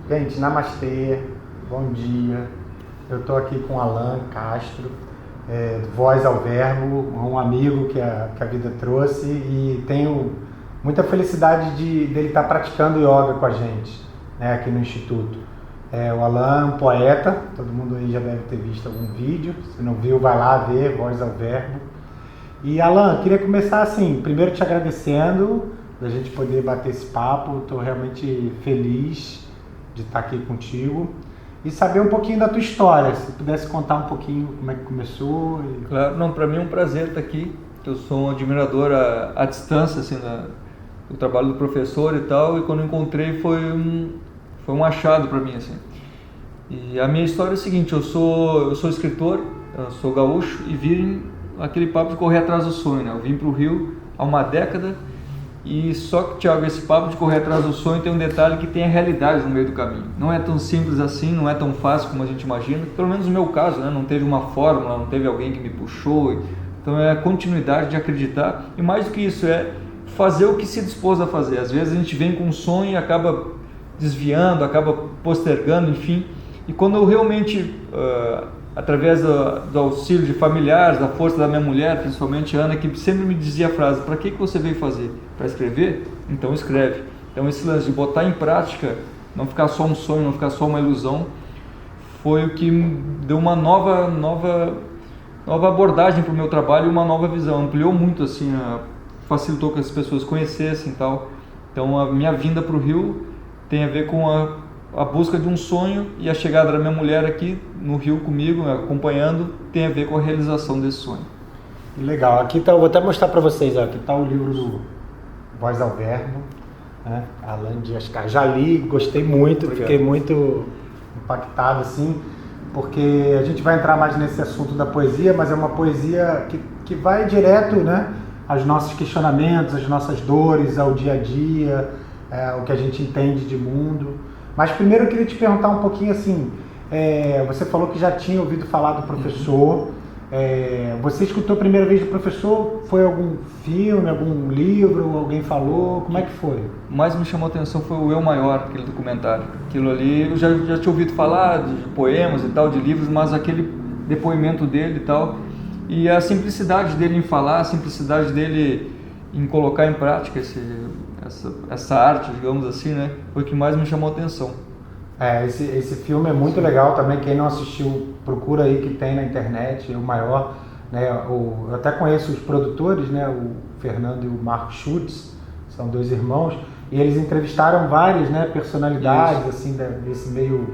Gente, namastê, bom dia. Eu estou aqui com Alan Castro, Voz ao Verbo, um amigo que a vida trouxe, e tenho muita felicidade dele estar praticando yoga com a gente, né, aqui no Instituto. O Alan é um poeta, todo mundo aí já deve ter visto algum vídeo, se não viu, vai lá ver, Voz ao Verbo. E Alan, queria começar assim, primeiro te agradecendo da gente poder bater esse papo, estou realmente feliz de estar aqui contigo e saber um pouquinho da tua história, se pudesse contar um pouquinho como é que começou. Claro, não, para mim é um prazer estar aqui, eu sou um admirador à distância, assim, do trabalho do professor e tal, e quando eu encontrei foi um achado para mim, assim. E a minha história é a seguinte, eu sou escritor, eu sou gaúcho e vim aquele papo de correr atrás do sonho, né? Eu vim para o Rio há uma década e só que, Thiago, esse papo de correr atrás do sonho tem um detalhe que tem a realidade no meio do caminho. Não é tão simples assim, não é tão fácil como a gente imagina, pelo menos no meu caso, né? Não teve uma fórmula, não teve alguém que me puxou, então é a continuidade de acreditar e mais do que isso, é fazer o que se dispôs a fazer. Às vezes a gente vem com um sonho e acaba desviando, acaba postergando, enfim, e quando eu realmente... através do auxílio de familiares, da força da minha mulher, principalmente a Ana, que sempre me dizia a frase: para que você veio fazer? Para escrever? Então escreve. Então esse lance de botar em prática, não ficar só um sonho, não ficar só uma ilusão, foi o que deu uma nova abordagem para o meu trabalho e uma nova visão, ampliou muito, assim, facilitou que as pessoas conhecessem e tal. Então a minha vinda para o Rio tem a ver com a busca de um sonho, e a chegada da minha mulher aqui no Rio comigo, acompanhando, tem a ver com a realização desse sonho. Legal, aqui tá, eu vou até mostrar para vocês, aqui está o livro do Voz ao Verbo, né? Alan Dias Castro. Já li, gostei muito, obrigado. Fiquei muito impactado, assim, porque a gente vai entrar mais nesse assunto da poesia, mas é uma poesia que vai direto, né, aos nossos questionamentos, às nossas dores, ao dia a dia, o que a gente entende de mundo. Mas primeiro eu queria te perguntar um pouquinho assim, você falou que já tinha ouvido falar do professor, você escutou a primeira vez do professor, foi algum filme, algum livro, alguém falou, como é que foi? O mais me chamou a atenção foi o Eu Maior, aquele documentário. Aquilo ali, eu já tinha ouvido falar de poemas e tal, de livros, mas aquele depoimento dele e tal, e a simplicidade dele em falar, a simplicidade dele em colocar em prática essa arte, digamos assim, né, foi o que mais me chamou a atenção. Esse filme é muito legal também, quem não assistiu, procura aí, que tem na internet, o maior, né, eu até conheço os produtores, né, o Fernando e o Marco Schutz, são dois irmãos, e eles entrevistaram várias, né, personalidades, assim, desse meio,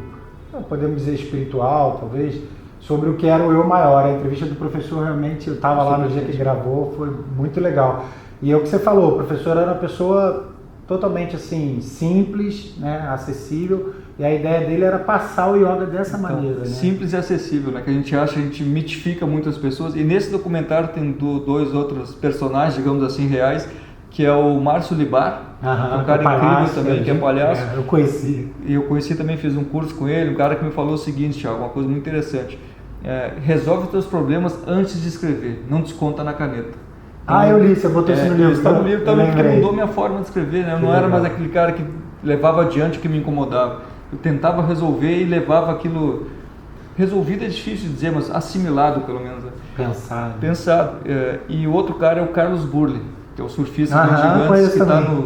podemos dizer, espiritual, talvez, sobre o que era o Eu Maior. A entrevista do professor, realmente, eu estava lá no dia que gravou, foi muito legal. E é o que você falou, o professor era uma pessoa totalmente assim, simples, né, acessível, e a ideia dele era passar o yoga dessa maneira. Né? Simples e acessível, né, que a gente mitifica muitas pessoas, e nesse documentário tem dois outros personagens, digamos assim, reais, que é o Márcio Libar, um cara incrível também, que é palhaço. Eu conheci. E eu conheci também, fiz um curso com ele, um cara que me falou o seguinte, Thiago, uma coisa muito interessante, resolve os teus problemas antes de escrever, não desconta na caneta. Eu li, você botou isso no livro. Está no livro também, porque mudou minha forma de escrever, né? Eu não era mais aquele cara que levava adiante o que me incomodava. Eu tentava resolver e levava aquilo... Resolvido é difícil de dizer, mas assimilado, pelo menos. Pensado. E o outro cara é o Carlos Burle, que é o surfista de gigantes, que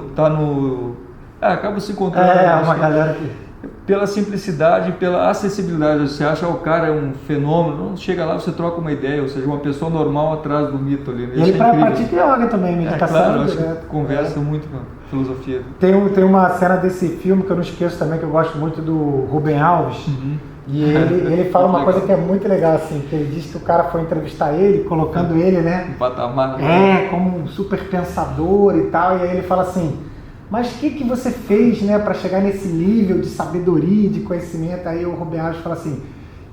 está no... acaba se encontrando. Uma galera que... Pela simplicidade, pela acessibilidade, você acha o cara é um fenômeno, chega lá, você troca uma ideia, ou seja, uma pessoa normal atrás do mito ali. E ele pratica yoga também, meditação. Claro, acho que conversa muito com a filosofia. Tem uma cena desse filme que eu não esqueço também, que eu gosto muito, do Rubem Alves, e ele fala uma coisa que é muito legal, assim, que ele diz que o cara foi entrevistar ele, colocando ele, né, um patamar, como um super pensador e tal, e aí ele fala assim: mas o que você fez, né, para chegar nesse nível de sabedoria, de conhecimento? Aí o Rubem Alves fala assim: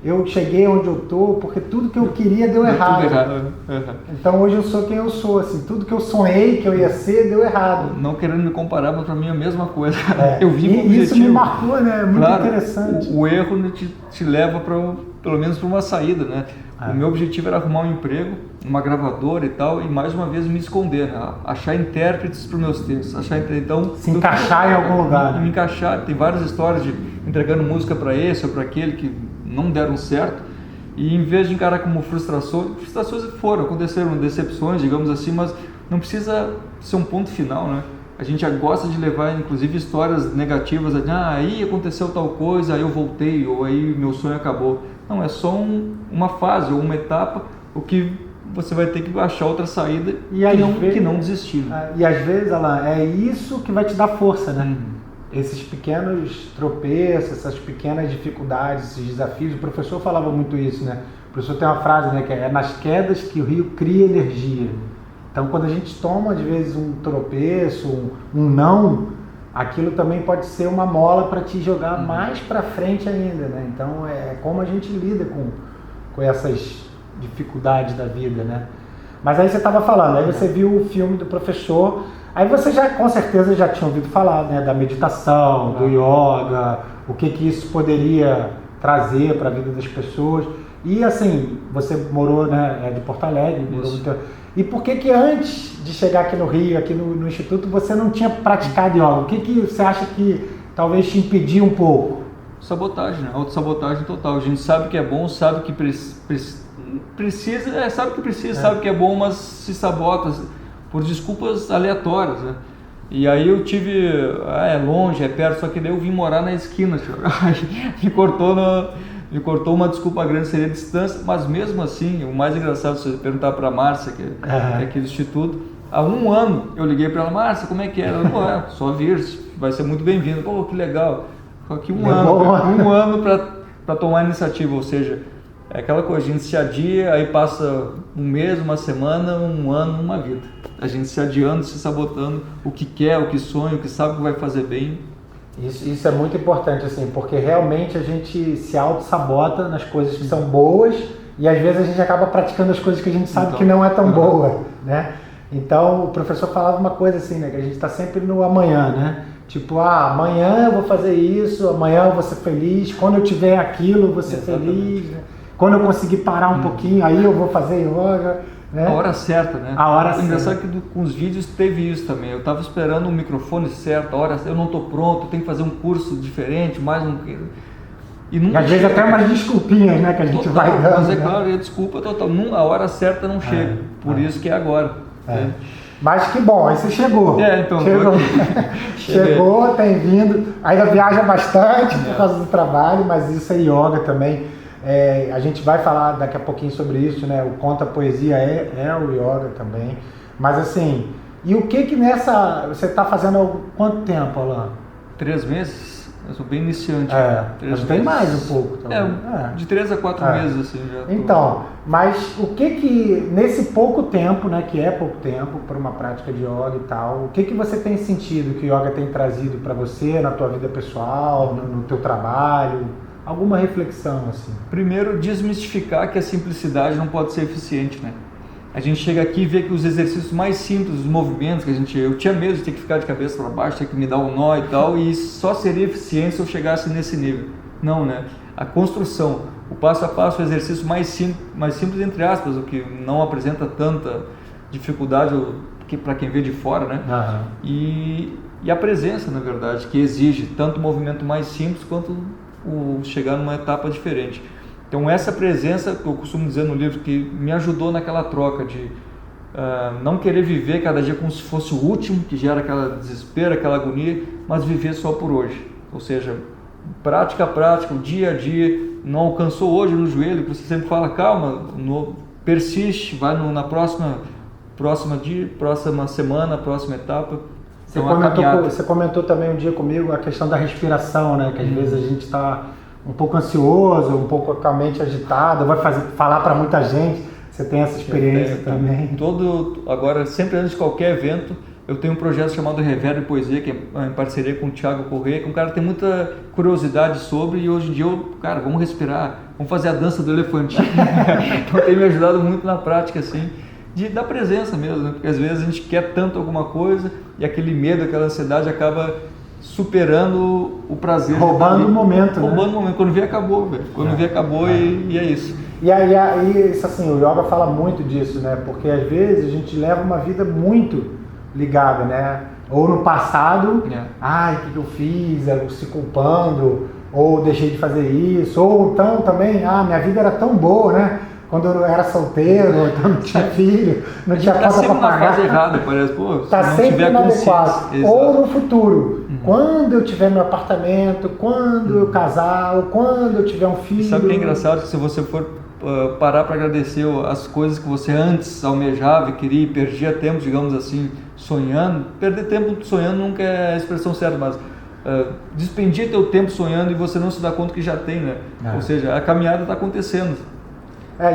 eu cheguei onde eu tô porque tudo que eu queria deu errado. Tudo errado. Então hoje eu sou quem eu sou, assim, tudo que eu sonhei que eu ia ser deu errado. Não querendo me comparar, mas para mim é a mesma coisa. Eu vim com o objetivo. Isso me marcou, né? Muito interessante. O erro te leva pelo menos para uma saída, né? O meu objetivo era arrumar um emprego, uma gravadora e tal, e mais uma vez me esconder, né? Achar intérpretes para os meus textos, então se encaixar em algum lugar, me encaixar. Tem várias histórias de entregando música para esse ou para aquele que não deram certo, e em vez de encarar como frustrações aconteceram decepções, digamos assim, mas não precisa ser um ponto final, né? A gente já gosta de levar, inclusive, histórias negativas, aí aconteceu tal coisa, aí eu voltei, ou aí meu sonho acabou. Não, é só uma fase ou uma etapa, o que você vai ter que achar outra saída que não desistir. Né? E às vezes, Alan, é isso que vai te dar força, né? Esses pequenos tropeços, essas pequenas dificuldades, esses desafios. O professor falava muito isso, né? O professor tem uma frase, né, que é nas quedas que o rio cria energia. Então, quando a gente toma, às vezes, um tropeço, um não, aquilo também pode ser uma mola para te jogar mais para frente ainda, né? Então, é como a gente lida com essas dificuldades da vida, né? Mas aí você estava falando, aí você viu o filme do professor, aí você já, com certeza, já tinha ouvido falar, né, da meditação, do yoga, o que isso poderia trazer para a vida das pessoas. E, assim, você morou, né, de Porto Alegre, E por que antes de chegar aqui no Rio, aqui no Instituto, você não tinha praticado yoga? O que você acha que talvez te impediu um pouco? Sabotagem, né? Autossabotagem total. A gente sabe que é bom, sabe que precisa, sabe que é bom, mas se sabota por desculpas aleatórias, né? E aí eu tive, é longe, é perto, só que daí eu vim morar na esquina, me cortou uma desculpa grande, seria a distância, mas mesmo assim, o mais engraçado, se você perguntar para a Márcia, que é aqui do Instituto, há 1 ano eu liguei para ela, Márcia, como é que era? Ela, só vir, vai ser muito bem-vindo. Pô, que legal. Só que um ano para tomar a iniciativa, ou seja, é aquela coisa, a gente se adia, aí passa um mês, uma semana, 1 ano, uma vida. A gente se adiando, se sabotando, o que quer, o que sonha, o que sabe que vai fazer bem. Isso é muito importante, assim, porque realmente a gente se auto-sabota nas coisas que são boas e às vezes a gente acaba praticando as coisas que a gente sabe que não é tão boa, né? Então o professor falava uma coisa assim, né, que a gente está sempre no amanhã, né? Tipo, amanhã eu vou fazer isso, amanhã eu vou ser feliz, quando eu tiver aquilo eu vou ser feliz, né? Quando eu conseguir parar um pouquinho, aí eu vou fazer yoga. Né? A hora certa, né? A hora certa. Engraçado que com os vídeos teve isso também. Eu estava esperando o microfone certo, a hora eu não estou pronto, tenho que fazer um curso diferente, mais um. E às vezes até umas desculpinhas, né, que a gente vai dando. Mas é claro, a desculpa total. A hora certa não chega. Por isso que é agora. Né? Mas que bom, aí você chegou. Então. Chegou, tem vindo. Ainda viaja bastante por causa do trabalho, mas isso é yoga também. A gente vai falar daqui a pouquinho sobre isso, né? O Conta Poesia é o yoga também. Mas assim, e o que você está fazendo há quanto tempo, Alan? 3 meses? Eu sou bem iniciante. Mas tem mais um pouco também. De 3 a 4 meses, assim, já tô... Então, mas o que nesse pouco tempo, né, que é pouco tempo para uma prática de yoga e tal, o que você tem sentido que o yoga tem trazido para você, na tua vida pessoal, no teu trabalho? Alguma reflexão, assim? Primeiro, desmistificar que a simplicidade não pode ser eficiente, né? A gente chega aqui e vê que os exercícios mais simples, os movimentos que eu tinha medo de ter que ficar de cabeça para baixo, ter que me dar um nó e tal, e só seria eficiente se eu chegasse nesse nível. Não, né? A construção, o passo a passo, o exercício mais simples entre aspas, o que não apresenta tanta dificuldade para quem vê de fora, né? E a presença, na verdade, que exige tanto o movimento mais simples quanto chegar numa etapa diferente. Então essa presença, que eu costumo dizer no livro, que me ajudou naquela troca de não querer viver cada dia como se fosse o último, que gera aquela desespero, aquela agonia, mas viver só por hoje. Ou seja, prática, o dia a dia, não alcançou hoje no joelho, você sempre fala, calma, persiste, vai na próxima semana, próxima etapa. Você comentou também um dia comigo a questão da respiração, né? Que às vezes a gente está um pouco ansioso, um pouco com a mente agitada, falar para muita gente. Você tem essa experiência também? Agora, sempre antes de qualquer evento, eu tenho um projeto chamado Reverb Poesia, que é em parceria com o Thiago Corrêa, que um cara tem muita curiosidade sobre, e hoje em dia vamos respirar, vamos fazer a dança do elefantinho. Então tem me ajudado muito na prática, assim, da presença mesmo, né? Porque às vezes a gente quer tanto alguma coisa e aquele medo, aquela ansiedade acaba superando o prazer. Roubando o momento, Roubando o momento. Quando vê, acabou, velho. Quando vê, acabou e é isso. E aí, isso assim, o yoga fala muito disso, né? Porque às vezes a gente leva uma vida muito ligada, né? Ou no passado, ai, o que eu fiz? Se culpando, ou deixei de fazer isso, ou então também, minha vida era tão boa, né? Quando eu era solteiro, então não tinha filho, não tinha conta para pagar. Tá sempre na fase errada, parece, pô, tá se não sempre tiver inadequado. Ou no futuro, quando eu tiver meu apartamento, quando eu casar, ou quando eu tiver um filho. Sabe o que é engraçado? Que se você for parar para agradecer as coisas que você antes almejava e queria e perdia tempo, digamos assim, sonhando, perder tempo sonhando nunca é a expressão certa, mas despendia teu tempo sonhando e você não se dá conta que já tem, né? Ou seja, a caminhada está acontecendo.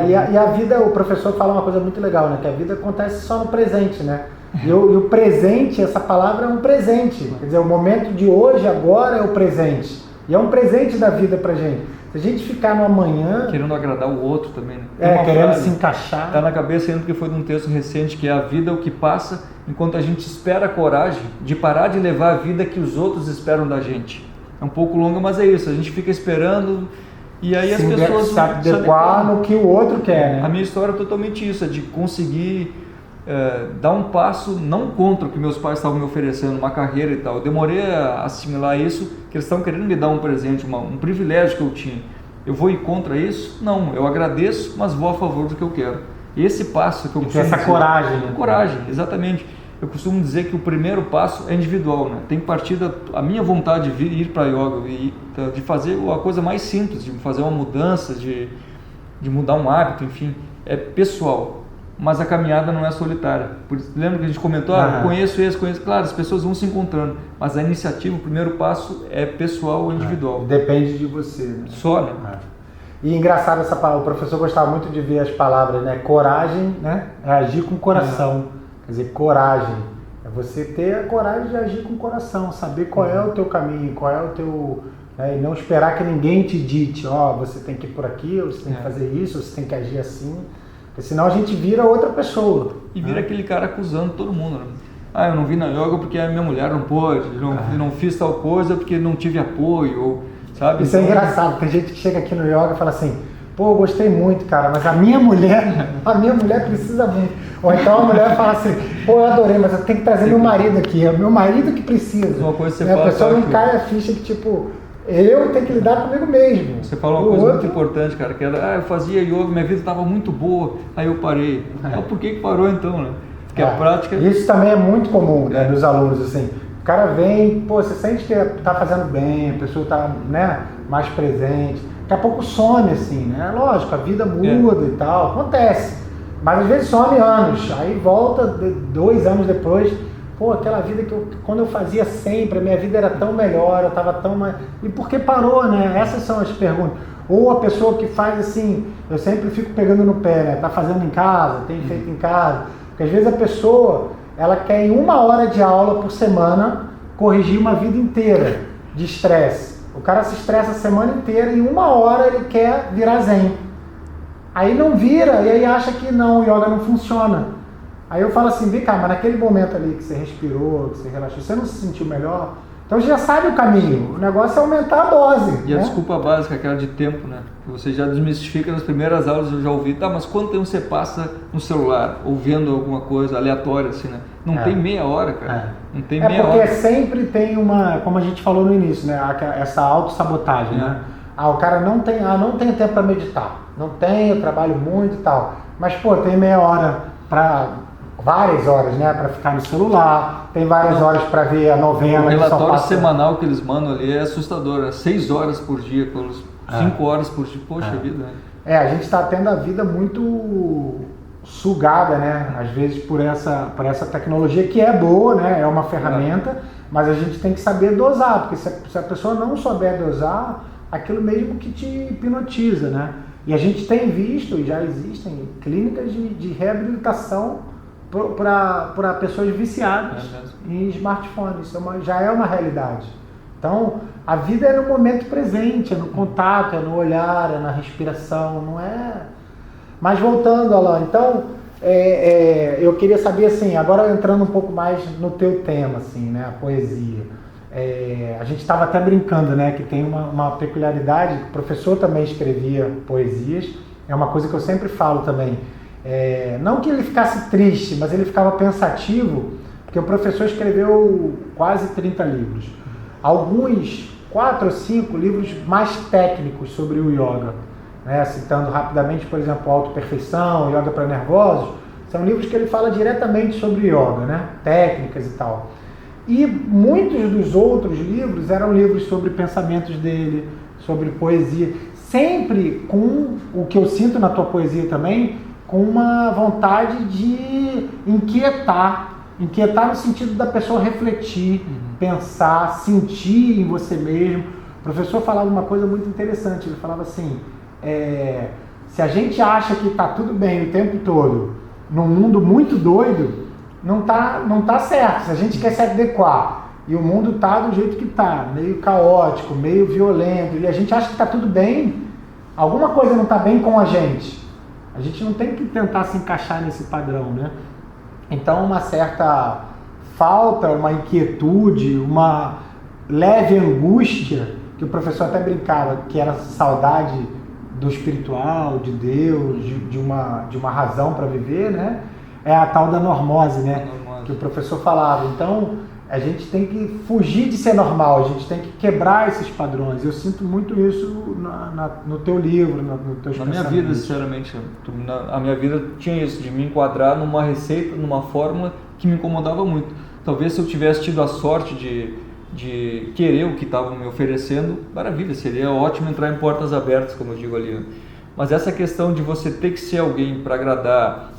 E a vida, o professor fala uma coisa muito legal, né? Que a vida acontece só no presente, né? E o presente, essa palavra é um presente. Quer dizer, o momento de hoje, agora é o presente. E é um presente da vida pra gente. Se a gente ficar no amanhã... Querendo agradar o outro também, né? Querendo se encaixar. Tá na cabeça ainda que foi de um texto recente, que é a vida o que passa enquanto a gente espera a coragem de parar de levar a vida que os outros esperam da gente. É um pouco longa, mas é isso. A gente fica esperando... E aí as pessoas se adequar no que o outro quer, né? A minha história é totalmente isso, é de conseguir dar um passo, não contra o que meus pais estavam me oferecendo, uma carreira e tal. Eu demorei a assimilar isso, que eles estavam querendo me dar um presente, um privilégio que eu tinha. Eu vou ir contra isso? Não, eu agradeço, mas vou a favor do que eu quero. E esse passo que eu costumo dizer... coragem. Né? Coragem, exatamente. Eu costumo dizer que o primeiro passo é individual, né? Tem que partir da minha vontade de ir para yoga, de fazer a coisa mais simples, de fazer uma mudança, de mudar um hábito, enfim, é pessoal. Mas a caminhada não é solitária. Lembra que a gente comentou, conheço esse, claro, as pessoas vão se encontrando, mas a iniciativa, o primeiro passo é pessoal ou individual. Depende de você, né? Só, né? E engraçado essa palavra, o professor gostava muito de ver as palavras, né? Coragem, né? É agir com o coração. Quer dizer, coragem. É você ter a coragem de agir com o coração, saber qual é o teu caminho, qual é o teu... e não esperar que ninguém te dite, você tem que ir por aqui, ou você tem que fazer isso, ou você tem que agir assim. Porque senão a gente vira outra pessoa. E vira aquele cara acusando todo mundo, né? Eu não vim na yoga porque a minha mulher não pôde, não fiz tal coisa porque não tive apoio, ou, sabe? Isso é engraçado, tem gente que chega aqui no yoga e fala assim, pô, gostei muito, cara, mas a minha mulher precisa muito. Ou então a mulher fala assim, pô, eu adorei, mas eu tenho que trazer meu marido aqui, é o meu marido que precisa. Uma coisa que você fala, a pessoa não que... cai a ficha que, tipo, eu tenho que lidar comigo mesmo. Você falou uma coisa muito importante, cara, que era, eu fazia yoga, minha vida estava muito boa, aí eu parei. Por que parou então, né? Porque a prática... Isso também é muito comum, né, dos alunos, assim. O cara vem, pô, você sente que tá fazendo bem, a pessoa tá, né, mais presente. Daqui a pouco some, assim, né? Lógico, a vida muda e tal, acontece. Mas às vezes some anos, aí volta 2 anos depois, pô, aquela vida que quando eu fazia sempre, a minha vida era tão melhor, eu estava tão mais... E por que parou, né? Essas são as perguntas. Ou a pessoa que faz assim, eu sempre fico pegando no pé, né? Tá fazendo em casa, tem feito em casa. Porque às vezes a pessoa, ela quer em 1 hora de aula por semana corrigir uma vida inteira de estresse. O cara se estressa a semana inteira e em 1 hora ele quer virar zen. Aí não vira e aí acha que não, o yoga não funciona. Aí eu falo assim, vem cá, mas naquele momento ali que você respirou, que você relaxou, você não se sentiu melhor? Então você já sabe o caminho, o negócio é aumentar a dose. E a desculpa básica, aquela de tempo, né? Que você já desmistifica nas primeiras aulas, eu já ouvi, mas quanto tempo você passa no celular, ou vendo alguma coisa aleatória, assim, né? Não tem meia hora, cara. Não tem meia hora. Porque sempre tem uma, como a gente falou no início, né? Essa autossabotagem, né? O cara não tem tempo para meditar. Não tem, eu trabalho muito e tal. Mas, pô, tem meia hora para... várias horas, né, para ficar no celular, tem várias horas para ver a novela. O relatório semanal que eles mandam ali é assustador, 6 horas por dia, 5 horas por dia, poxa vida. Né? A gente está tendo a vida muito sugada, né, às vezes por essa tecnologia que é boa, né, é uma ferramenta, mas a gente tem que saber dosar, porque se a pessoa não souber dosar, aquilo mesmo que te hipnotiza, né. E a gente tem visto, já existem clínicas de reabilitação para pessoas viciadas em smartphones. Isso já é uma realidade. Então, a vida é no momento presente, é no contato, é no olhar, é na respiração, não é... Mas voltando, Alan, então, eu queria saber, assim, agora entrando um pouco mais no teu tema, assim, né, a poesia. a gente estava até brincando, né, que tem uma peculiaridade, o professor também escrevia poesias, é uma coisa que eu sempre falo também, não que ele ficasse triste, mas ele ficava pensativo, porque o professor escreveu quase 30 livros, alguns 4 ou 5 livros mais técnicos sobre o yoga, né, citando rapidamente, por exemplo, Autoperfeição, Yoga para Nervosos, são livros que ele fala diretamente sobre yoga, né, técnicas e tal. E muitos dos outros livros eram livros sobre pensamentos dele, sobre poesia, sempre com o que eu sinto na tua poesia também, com uma vontade de inquietar no sentido da pessoa refletir, pensar, sentir em você mesmo. O professor falava uma coisa muito interessante, ele falava assim, se a gente acha que está tudo bem o tempo todo, num mundo muito doido, não tá certo. Se a gente quer se adequar e o mundo tá do jeito que tá, meio caótico, meio violento, e a gente acha que tá tudo bem, alguma coisa não tá bem com a gente. A gente não tem que tentar se encaixar nesse padrão, né? Então uma certa falta, uma inquietude, uma leve angústia, que o professor até brincava, que era saudade do espiritual, de Deus, de uma razão para viver, né? É a tal da normose, né? Que o professor falava. Então, a gente tem que fugir de ser normal, a gente tem que quebrar esses padrões. Eu sinto muito isso no teu livro, no teu Na minha vida, sinceramente, a minha vida tinha isso, de me enquadrar numa receita, numa fórmula que me incomodava muito. Talvez se eu tivesse tido a sorte de querer o que estavam me oferecendo, maravilha, seria ótimo entrar em portas abertas, como eu digo ali. Mas essa questão de você ter que ser alguém para agradar,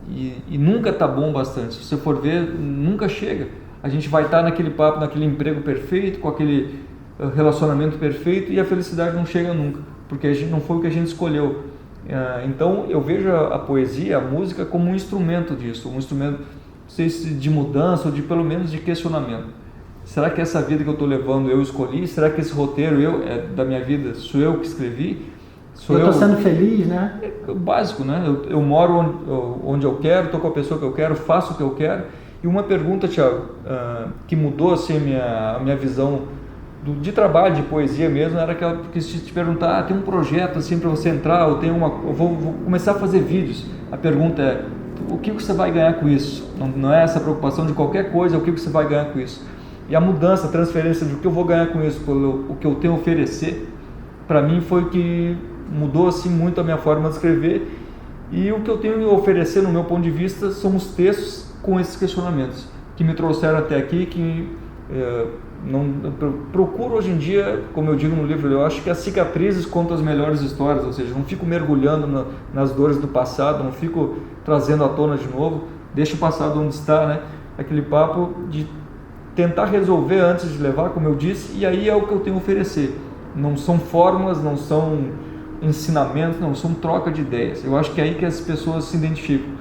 e nunca tá bom bastante. Se você for ver, nunca chega. A gente vai estar naquele papo, naquele emprego perfeito, com aquele relacionamento perfeito, e a felicidade não chega nunca, porque não foi o que a gente escolheu. Então eu vejo a poesia, a música, como um instrumento disso, um instrumento, não sei se de mudança ou de pelo menos de questionamento. Será que essa vida que eu estou levando eu escolhi? Será que esse roteiro da minha vida sou eu que escrevi? Eu estou sendo feliz, né? É o básico, né? Eu moro onde eu quero, estou com a pessoa que eu quero, faço o que eu quero. E uma pergunta, Thiago, que mudou assim, a minha visão de trabalho, de poesia mesmo, era aquela que se te perguntar, tem um projeto assim para você entrar, eu vou começar a fazer vídeos. A pergunta é, o que você vai ganhar com isso? Não é essa preocupação de qualquer coisa, o que você vai ganhar com isso? E a mudança, a transferência de o que eu vou ganhar com isso, o que eu tenho a oferecer, para mim foi o que mudou assim muito a minha forma de escrever, e o que eu tenho a oferecer no meu ponto de vista são os textos com esses questionamentos que me trouxeram até aqui, que procuro hoje em dia, como eu digo no livro, eu acho que as cicatrizes contam as melhores histórias, ou seja, não fico mergulhando nas dores do passado, não fico trazendo à tona de novo, deixo o passado onde está, né? Aquele papo de tentar resolver antes de levar, como eu disse, e aí é o que eu tenho a oferecer. Não são fórmulas, não são ensinamentos, não, são troca de ideias. Eu acho que é aí que as pessoas se identificam.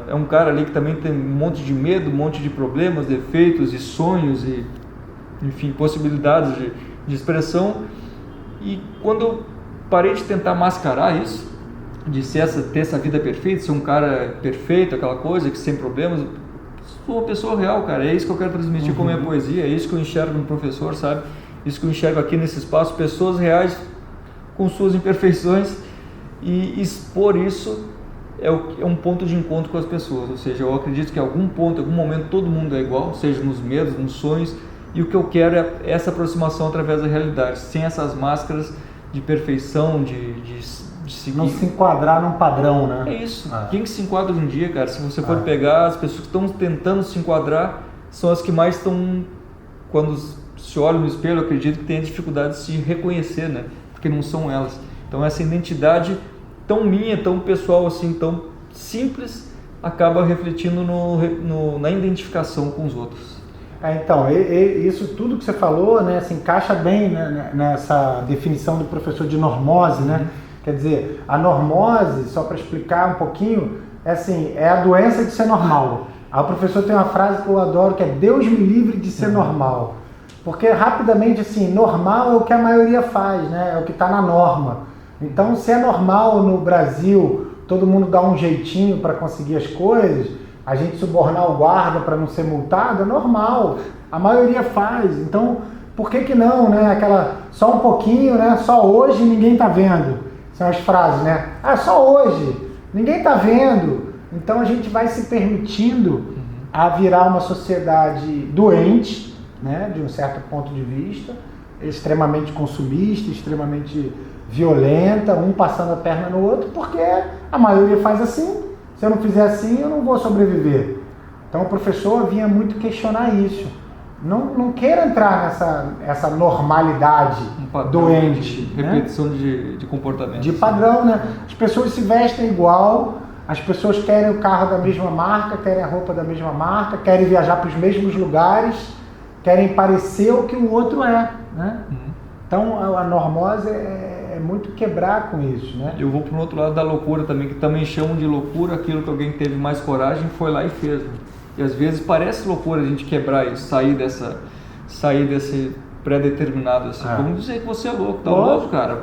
É um cara ali que também tem um monte de medo, um monte de problemas, defeitos e sonhos e, enfim, possibilidades de expressão. E quando eu parei de tentar mascarar isso, de ter essa vida perfeita, ser um cara perfeito, aquela coisa que sem problemas, sou uma pessoa real, cara. É isso que eu quero transmitir com a minha poesia, é isso que eu enxergo no professor, sabe? Isso que eu enxergo aqui nesse espaço, pessoas reais com suas imperfeições, e expor isso é um ponto de encontro com as pessoas. Ou seja, eu acredito que em algum ponto, em algum momento, todo mundo é igual, seja nos medos, nos sonhos, e o que eu quero é essa aproximação através da realidade, sem essas máscaras de perfeição, de seguir. Não se enquadrar num padrão, né? É isso. Quem que se enquadra hoje em dia, cara? Se você for pegar, as pessoas que estão tentando se enquadrar são as que mais estão, quando se olham no espelho, eu acredito que tem a dificuldade de se reconhecer, né? Porque não são elas. Então essa identidade tão minha, tão pessoal assim, tão simples, acaba refletindo na identificação com os outros. Então, isso tudo que você falou, né, se encaixa bem, né, nessa definição do professor de normose, né? Quer dizer, a normose, só para explicar um pouquinho, é a doença de ser normal. Aí o professor tem uma frase que eu adoro, que é Deus me livre de ser normal. Porque rapidamente, assim, normal é o que a maioria faz, né? É o que está na norma. Então, se é normal no Brasil todo mundo dar um jeitinho para conseguir as coisas, a gente subornar o guarda para não ser multado, é normal. A maioria faz, então por que não, né? Aquela, só um pouquinho, né? Só hoje ninguém tá vendo. São as frases, né? Ah, só hoje, ninguém tá vendo. Então a gente vai se permitindo a virar uma sociedade doente, né? De um certo ponto de vista, extremamente consumista, extremamente violenta, um passando a perna no outro, porque a maioria faz assim. Se eu não fizer assim, eu não vou sobreviver. Então o professor vinha muito questionar isso. Não queira entrar nessa normalidade doente. Repetição, né? de comportamento. De padrão, né? As pessoas se vestem igual, as pessoas querem o carro da mesma marca, querem a roupa da mesma marca, querem viajar para os mesmos lugares, querem parecer o que o outro é, né? Então a normose é muito quebrar com isso, né? Eu vou para o outro lado da loucura também, que também chamam de loucura aquilo que alguém teve mais coragem foi lá e fez, né? E às vezes parece loucura a gente quebrar isso, sair desse pré-determinado assim. Vamos dizer que você é louco, tá louco, cara.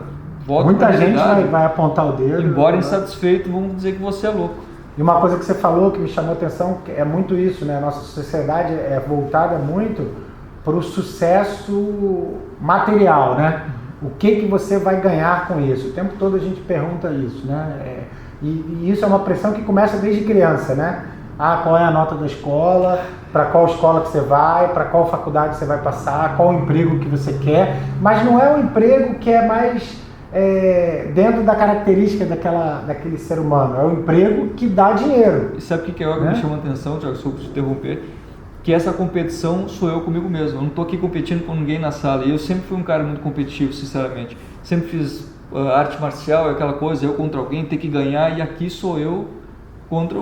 Volta. Muita gente vai apontar o dedo. Embora insatisfeito, vamos dizer que você é louco. E uma coisa que você falou que me chamou a atenção é muito isso, né? Nossa sociedade é voltada muito para o sucesso material, né? O que você vai ganhar com isso? O tempo todo a gente pergunta isso, né? E isso é uma pressão que começa desde criança, né? Ah, qual é a nota da escola, para qual escola que você vai, para qual faculdade você vai passar, qual o emprego que você quer, mas não é um emprego que é mais dentro da característica daquele ser humano, é um emprego que dá dinheiro. E sabe o que é algo que me chama a atenção, Tiago, se eu te interromper? Que essa competição sou eu comigo mesmo, eu não estou aqui competindo com ninguém na sala, e eu sempre fui um cara muito competitivo, sinceramente, sempre fiz arte marcial, aquela coisa, eu contra alguém, ter que ganhar, e aqui sou eu contra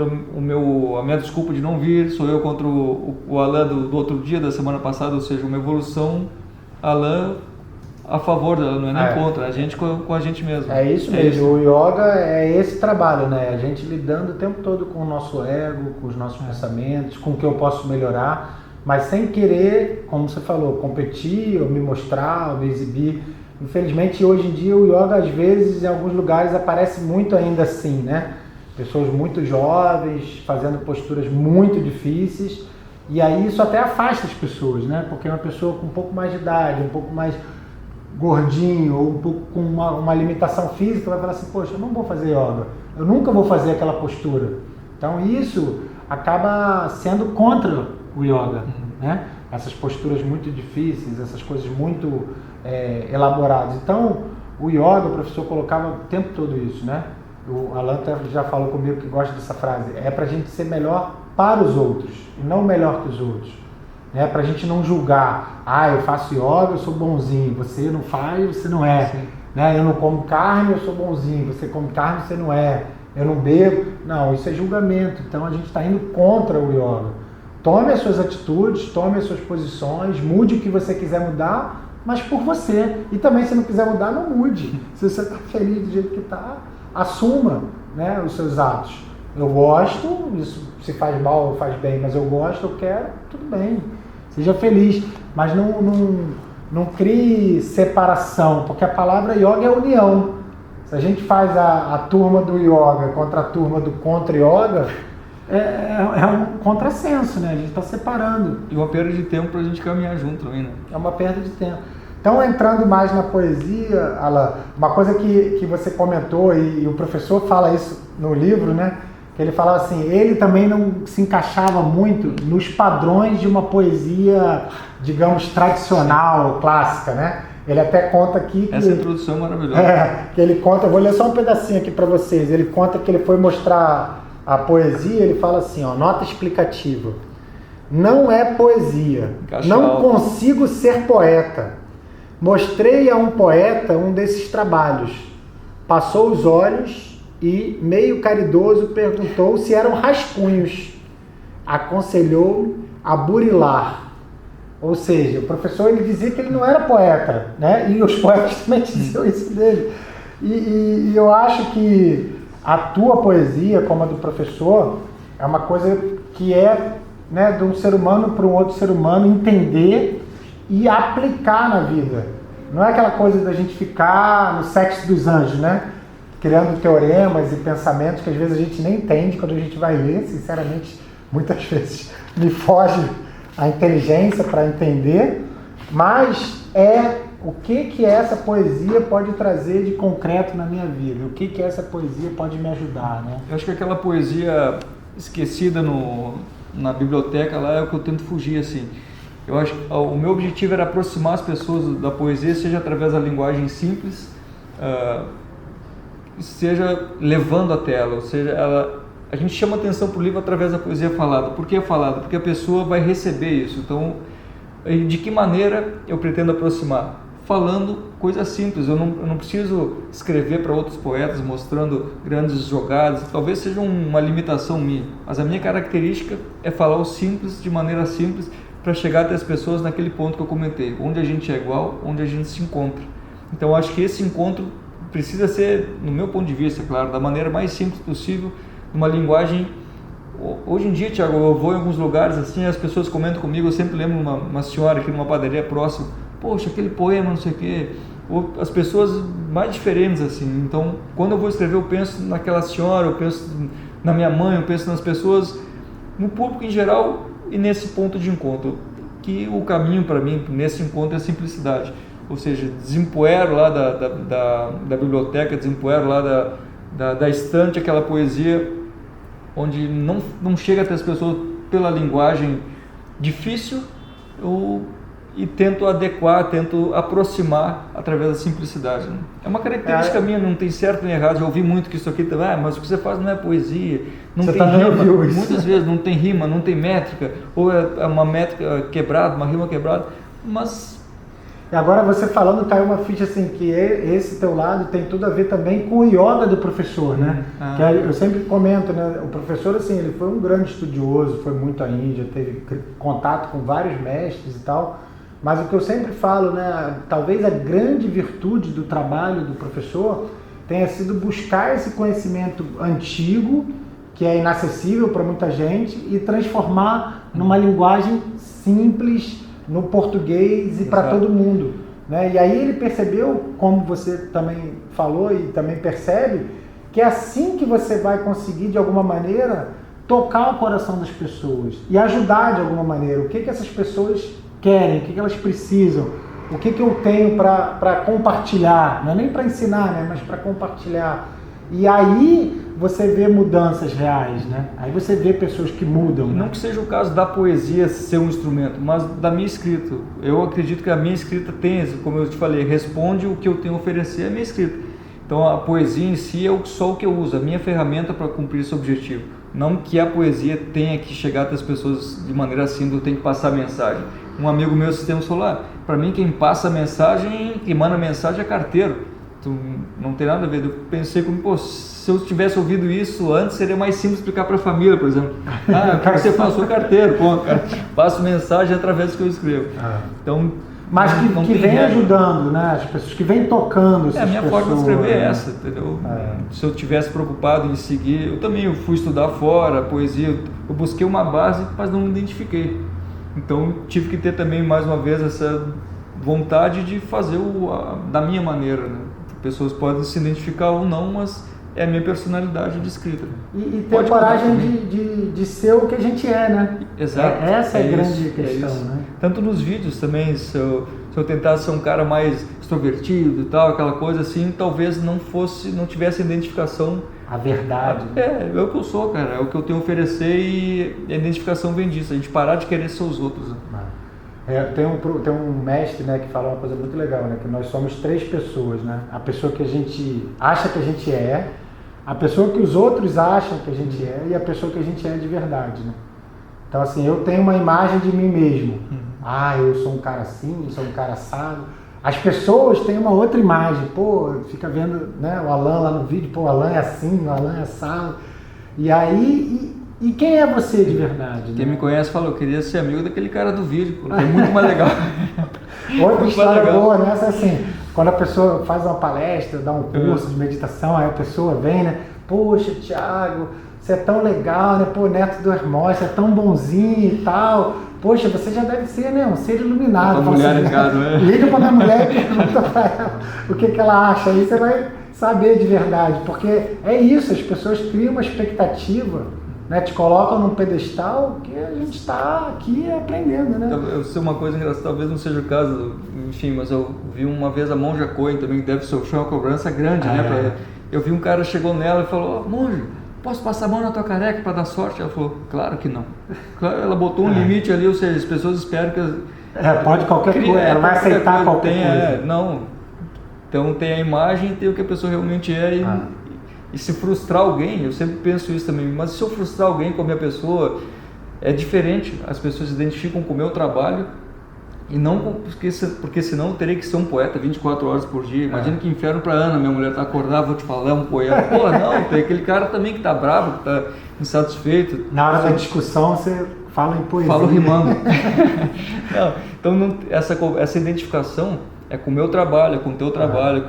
a minha desculpa de não vir, sou eu contra o Alan do outro dia, da semana passada, ou seja, uma evolução Alan a favor dela, não é nem contra, a gente com a gente mesmo. É isso mesmo, o yoga é esse trabalho, né? A gente lidando o tempo todo com o nosso ego, com os nossos pensamentos, com o que eu posso melhorar, mas sem querer, como você falou, competir, ou me mostrar, ou me exibir. Infelizmente, hoje em dia, o yoga, às vezes, em alguns lugares, aparece muito ainda assim, né? Pessoas muito jovens, fazendo posturas muito difíceis, e aí isso até afasta as pessoas, né? Porque uma pessoa com um pouco mais de idade, um pouco mais gordinho, ou um pouco com uma limitação física, vai falar assim, poxa, eu não vou fazer yoga, eu nunca vou fazer aquela postura. Então isso acaba sendo contra o yoga, né? Essas posturas muito difíceis, essas coisas muito elaboradas. Então o yoga, o professor colocava o tempo todo isso, né? O Alan já falou comigo que gosta dessa frase, é pra gente ser melhor para os outros, e não melhor que os outros. Né? Pra gente não julgar, eu faço yoga, eu sou bonzinho, você não faz, você não é. Né? Eu não como carne, eu sou bonzinho, você come carne, você não é. Eu não bebo. Não, isso é julgamento. Então a gente está indo contra o yoga. Tome as suas atitudes, tome as suas posições, mude o que você quiser mudar, mas por você. E também, se não quiser mudar, não mude. Se você está feliz do jeito que está, assuma, né, os seus atos. Eu gosto, isso se faz mal ou faz bem, mas eu gosto, eu quero, tudo bem. Seja feliz, mas não crie separação, porque a palavra yoga é união. Se a gente faz a turma do yoga contra a turma do contra yoga, é um contrassenso, né? A gente está separando. E uma perda de tempo para a gente caminhar junto também, né? É uma perda de tempo. Então, entrando mais na poesia, Alan, uma coisa que você comentou, e o professor fala isso no livro, né? Que ele falava assim, ele também não se encaixava muito nos padrões de uma poesia, digamos, tradicional, clássica, né? Ele até conta aqui que... Essa introdução é maravilhosa. Que ele conta, eu vou ler só um pedacinho aqui para vocês, ele conta que ele foi mostrar a poesia, ele fala assim, nota explicativa. Não é poesia, não consigo ser poeta. Mostrei a um poeta um desses trabalhos. Passou os olhos e, meio caridoso, perguntou se eram rascunhos. Aconselhou a burilar. Ou seja, o professor ele dizia que ele não era poeta, né? E os poetas também diziam isso dele. E eu acho que a tua poesia, como a do professor, é uma coisa que né, de um ser humano para um outro ser humano entender e aplicar na vida. Não é aquela coisa da gente ficar no sexo dos anjos, né? Criando teoremas e pensamentos que às vezes a gente nem entende quando a gente vai ler, sinceramente, muitas vezes me foge a inteligência para entender, mas o que essa poesia pode trazer de concreto na minha vida, o que essa poesia pode me ajudar, né? Eu acho que aquela poesia esquecida na biblioteca lá é o que eu tento fugir, assim. Eu acho que o meu objetivo era aproximar as pessoas da poesia, seja através da linguagem simples, seja levando até ela, ou seja, a gente chama atenção para o livro através da poesia falada. Por que falada? Porque a pessoa vai receber isso. Então, de que maneira eu pretendo aproximar? Falando coisas simples. Eu não preciso escrever para outros poetas mostrando grandes jogadas. Talvez seja uma limitação minha, mas a minha característica é falar o simples de maneira simples para chegar até as pessoas naquele ponto que eu comentei, onde a gente é igual, onde a gente se encontra. Então, eu acho que esse encontro precisa ser, no meu ponto de vista, claro, da maneira mais simples possível, uma linguagem. Hoje em dia, Thiago, eu vou em alguns lugares assim, as pessoas comentam comigo, eu sempre lembro uma senhora aqui numa padaria próxima, poxa, aquele poema, não sei o quê, ou as pessoas mais diferentes assim. Então, quando eu vou escrever, eu penso naquela senhora, eu penso na minha mãe, eu penso nas pessoas, no público em geral e nesse ponto de encontro, que o caminho para mim nesse encontro é a simplicidade, ou seja, desempoeiro lá da biblioteca, desempoeiro lá da estante aquela poesia onde não chega até as pessoas pela linguagem difícil, e tento adequar, tento aproximar através da simplicidade, né? É uma característica minha, não tem certo nem errado. Já ouvi muito que isso aqui, mas o que você faz não é poesia, não tem rima, muitas vezes não tem rima, não tem métrica, ou é uma métrica quebrada, uma rima quebrada, mas... E agora você falando, caiu uma ficha assim, que esse teu lado tem tudo a ver também com o yoga do professor, né? Que eu sempre comento, né? O professor, assim, ele foi um grande estudioso, foi muito à Índia, teve contato com vários mestres e tal, mas o que eu sempre falo, né? Talvez a grande virtude do trabalho do professor tenha sido buscar esse conhecimento antigo, que é inacessível para muita gente, e transformar numa linguagem simples, no português e para todo mundo, né? E aí ele percebeu, como você também falou e também percebe, que é assim que você vai conseguir de alguma maneira tocar o coração das pessoas e ajudar de alguma maneira. O que essas pessoas querem, o que elas precisam, o que eu tenho para compartilhar, não é nem para ensinar, né? Mas para compartilhar. E aí você vê mudanças reais, né? Aí você vê pessoas que mudam. Não, né? Que seja o caso da poesia ser um instrumento, mas da minha escrita. Eu acredito que a minha escrita tem, como eu te falei, responde o que eu tenho a oferecer à minha escrita. Então a poesia em si é só o que eu uso, a minha ferramenta para cumprir esse objetivo. Não que a poesia tenha que chegar até as pessoas de maneira assim, eu tenho que passar a mensagem. Um amigo meu, Sistema Solar, para mim quem passa a mensagem, quem manda a mensagem é carteiro. Não tem nada a ver. Eu pensei como, se eu tivesse ouvido isso antes, seria mais simples explicar para a família, por exemplo. O que você faz? Sou carteiro, cara. Passo mensagem através do que eu escrevo. Então, mas que vem ajudando, né? As pessoas que vem tocando essas a minha pessoas, forma de escrever é né? essa, entendeu? Se eu tivesse preocupado em seguir, eu também fui estudar fora, poesia, eu busquei uma base, mas não me identifiquei. Então, tive que ter também, mais uma vez, essa vontade de fazer da minha maneira, né? Pessoas podem se identificar ou não, mas é a minha personalidade de escrita. E ter coragem de ser o que a gente é, né? Exato. Essa é a grande questão, né? Tanto nos vídeos também, se eu tentasse ser um cara mais extrovertido e tal, aquela coisa assim, talvez não tivesse identificação. A verdade. É o que eu sou, cara, é o que eu tenho a oferecer, e a identificação vem disso, a gente parar de querer ser os outros, né? Tem um mestre, né, que fala uma coisa muito legal, né, que nós somos 3 pessoas, né? A pessoa que a gente acha que a gente é, a pessoa que os outros acham que a gente é, e a pessoa que a gente é de verdade, né? Então, assim, eu tenho uma imagem de mim mesmo. Eu sou um cara assim, eu sou um cara assado. As pessoas têm uma outra imagem. Fica vendo, né, o Alan lá no vídeo, o Alan é assim, o Alan é assado. E aí... E quem é você de verdade? Quem né? me conhece falou, eu queria ser amigo daquele cara do vídeo, é muito mais legal. Outra história boa nessa, assim, quando a pessoa faz uma palestra, dá um curso de meditação, aí a pessoa vem, né? Poxa, Thiago, você é tão legal, né? Neto do Hermós, você é tão bonzinho e tal. Poxa, você já deve ser, né, um ser iluminado. Mulher em casa, né? Liga pra minha mulher e pergunta pra ela o que ela acha, aí você vai saber de verdade, porque é isso, as pessoas criam uma expectativa né? Te colocam num pedestal que a gente está aqui aprendendo, né? Eu sei uma coisa engraçada, talvez não seja o caso, enfim, mas eu vi uma vez a Monja Coen também, que deve sofrer uma cobrança grande, né? Eu vi um cara chegou nela e falou: Monja, posso passar a mão na tua careca para dar sorte? Ela falou: claro que não. Claro, ela botou um limite ali, ou seja, as pessoas esperam que... pode qualquer coisa, ela vai aceitar qualquer coisa. Não, então tem a imagem, tem o que a pessoa realmente é e se frustrar alguém, eu sempre penso isso também, mas se eu frustrar alguém com a minha pessoa, é diferente, as pessoas se identificam com o meu trabalho e não porque senão eu teria que ser um poeta 24 horas por dia. Imagina que inferno pra Ana, minha mulher tá acordada, vou te falar, é um poema. Pô, não, tem aquele cara também que tá bravo, que tá insatisfeito. Na hora da discussão você fala em poesia. Falo rimando. Não, então essa identificação é com o meu trabalho, é com o teu trabalho,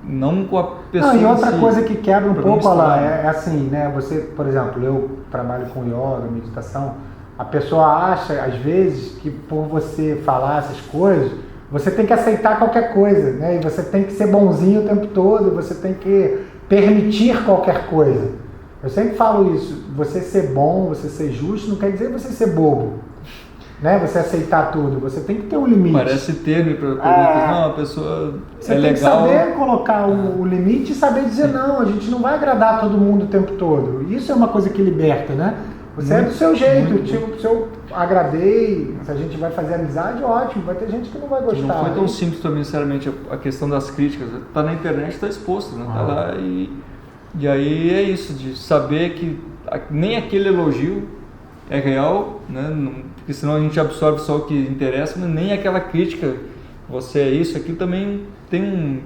não com a pessoa. Não, e outra coisa que quebra um pouco, lá é assim, né? Você, por exemplo, eu trabalho com yoga, meditação, a pessoa acha, às vezes, que por você falar essas coisas, você tem que aceitar qualquer coisa, né? E você tem que ser bonzinho o tempo todo, e você tem que permitir qualquer coisa. Eu sempre falo isso, você ser bom, você ser justo, não quer dizer você ser bobo, né? Você aceitar tudo, você tem que ter um limite. Parece termo para não, a pessoa você tem que saber colocar o limite e saber dizer não, a gente não vai agradar todo mundo o tempo todo. Isso é uma coisa que liberta, né? Você é do seu jeito, tipo, se eu agradei, se a gente vai fazer amizade, ótimo, vai ter gente que não vai gostar. Não foi tão simples também, sinceramente, a questão das críticas. Tá na internet, tá exposto, né? Tá lá e aí é isso, de saber que nem aquele elogio é real, né? Porque senão a gente absorve só o que interessa, mas nem aquela crítica, você é isso, aquilo também tem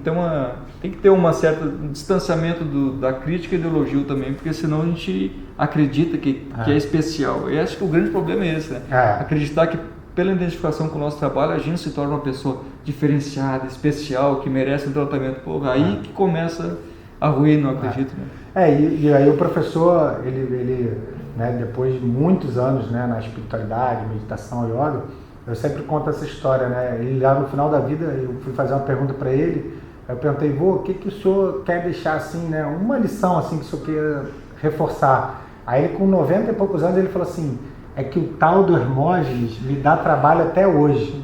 que ter um certo distanciamento da crítica e do elogio também, porque senão a gente acredita que é especial. E acho que o grande problema é esse, né? Acreditar que pela identificação com o nosso trabalho a gente se torna uma pessoa diferenciada, especial, que merece um tratamento. Pô, aí que começa a ruir, não acredito. Né? E aí o professor, ele né, depois de muitos anos, né, na espiritualidade, meditação, yoga, eu sempre conto essa história, né? Ele lá no final da vida, eu fui fazer uma pergunta para ele, eu perguntei: vô, o que o senhor quer deixar assim, né? Uma lição assim que o senhor queira reforçar. Aí ele, com 90 e poucos anos, ele falou assim: é que o tal do Hermógenes me dá trabalho até hoje.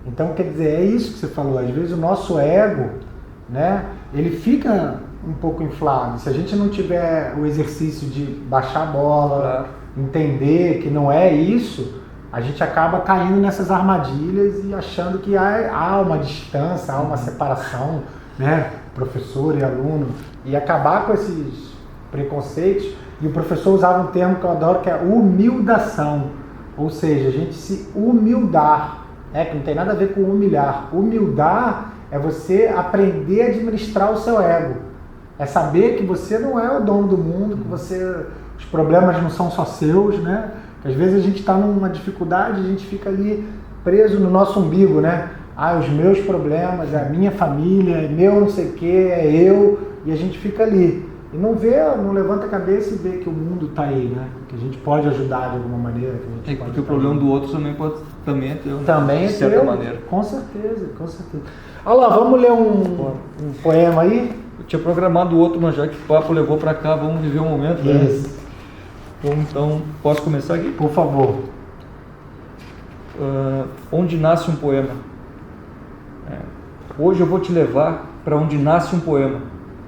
Então, quer dizer, é isso que você falou, às vezes o nosso ego, né, ele fica um pouco inflado. Se a gente não tiver o exercício de baixar a bola, entender que não é isso, a gente acaba caindo nessas armadilhas e achando que há uma distância, há uma separação, né, professor e aluno, e acabar com esses preconceitos. E o professor usava um termo que eu adoro, que é humildação, ou seja, a gente se humildar, que não tem nada a ver com humilhar. Humildar é você aprender a administrar o seu ego, é saber que você não é o dono do mundo, que os problemas não são só seus, né? Às vezes a gente está numa dificuldade, a gente fica ali preso no nosso umbigo, né? Os meus problemas, a minha família, é meu não sei o que, é eu, e a gente fica ali. E não levanta a cabeça e vê que o mundo está aí, né? Que a gente pode ajudar de alguma maneira. Que a gente porque o problema do outro também é teu, né? Também é de certa teu, maneira. Com certeza, com certeza. Olha lá, vamos ler um poema aí? Eu tinha programado outro, mas já que o papo levou para cá, vamos viver um momento, né? Isso. Então, posso começar aqui? Por favor. Onde nasce um poema? Hoje eu vou te levar para onde nasce um poema,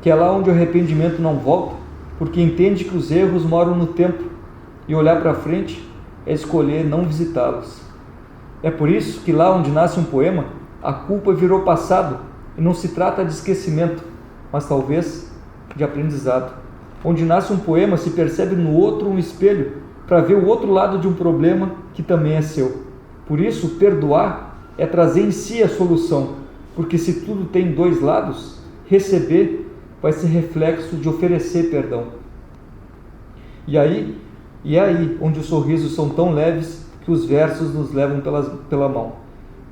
que é lá onde o arrependimento não volta, porque entende que os erros moram no tempo, e olhar para frente é escolher não visitá-los. É por isso que lá onde nasce um poema, a culpa virou passado, e não se trata de esquecimento, mas talvez de aprendizado. Onde nasce um poema, se percebe no outro um espelho, para ver o outro lado de um problema que também é seu. Por isso, perdoar é trazer em si a solução, porque se tudo tem dois lados, receber vai ser reflexo de oferecer perdão. E é aí onde os sorrisos são tão leves que os versos nos levam pela mão.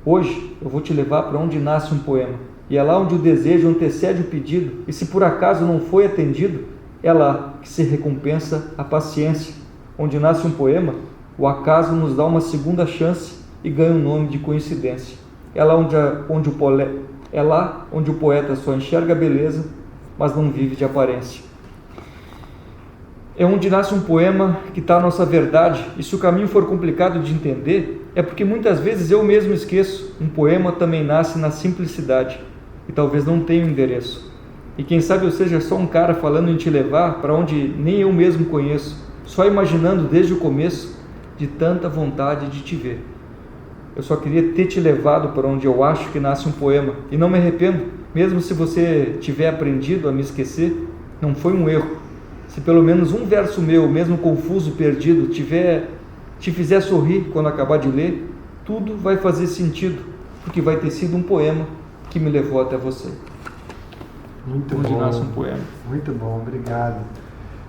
Hoje eu vou te levar para onde nasce um poema, e é lá onde o desejo antecede o pedido, e se por acaso não foi atendido, é lá que se recompensa a paciência. Onde nasce um poema, o acaso nos dá uma segunda chance e ganha o nome de coincidência. É lá onde o poeta só enxerga a beleza, mas não vive de aparência. é onde nasce um poema que está a nossa verdade, e se o caminho for complicado de entender, é porque muitas vezes eu mesmo esqueço. Um poema também nasce na simplicidade, e talvez não tenha um endereço. E quem sabe eu seja só um cara falando em te levar para onde nem eu mesmo conheço, só imaginando desde o começo, de tanta vontade de te ver. Eu só queria ter te levado para onde eu acho que nasce um poema, e não me arrependo, mesmo se você tiver aprendido a me esquecer, não foi um erro. Se pelo menos um verso meu, mesmo confuso, perdido, te fizer sorrir quando acabar de ler, tudo vai fazer sentido, porque vai ter sido um poema que me levou até você. Muito onde bom. Nasce um poema. Muito bom, obrigado.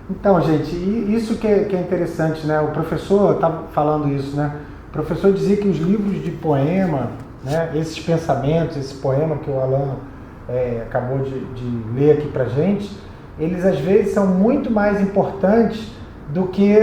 Então, gente, isso que é interessante, né? O professor estava falando isso, né? O professor dizia que os livros de poema, né? Esses pensamentos, esse poema que o Alan acabou de ler aqui pra gente, eles às vezes são muito mais importantes do que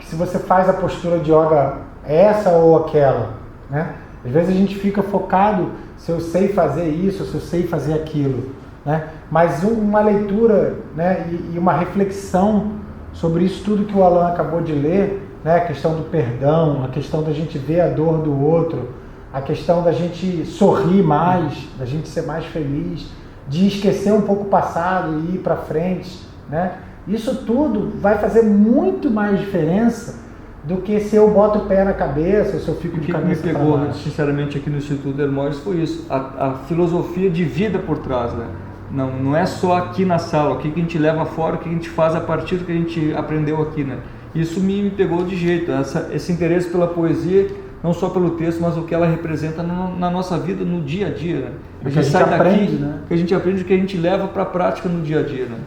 se você faz a postura de yoga essa ou aquela, né? Às vezes a gente fica focado se eu sei fazer isso, se eu sei fazer aquilo, né? Mas uma leitura, né, e uma reflexão sobre isso tudo que o Alan acabou de ler, né? A questão do perdão, a questão da gente ver a dor do outro, a questão da gente sorrir mais, da gente ser mais feliz, de esquecer um pouco o passado e ir para frente, né? Isso tudo vai fazer muito mais diferença do que se eu boto o pé na cabeça, se eu fico de cabeça para baixo. O que me pegou, sinceramente, aqui no Instituto Hermógenes foi isso, a filosofia de vida por trás, né? Não é só aqui na sala, o que a gente leva fora, o que a gente faz a partir do que a gente aprendeu aqui, né? Isso me pegou de jeito, esse interesse pela poesia, não só pelo texto, mas o que ela representa na nossa vida, no dia a dia, né? A gente sai aprende, daqui, né? Que a gente aprende, o que a gente leva para a prática no dia a dia, né?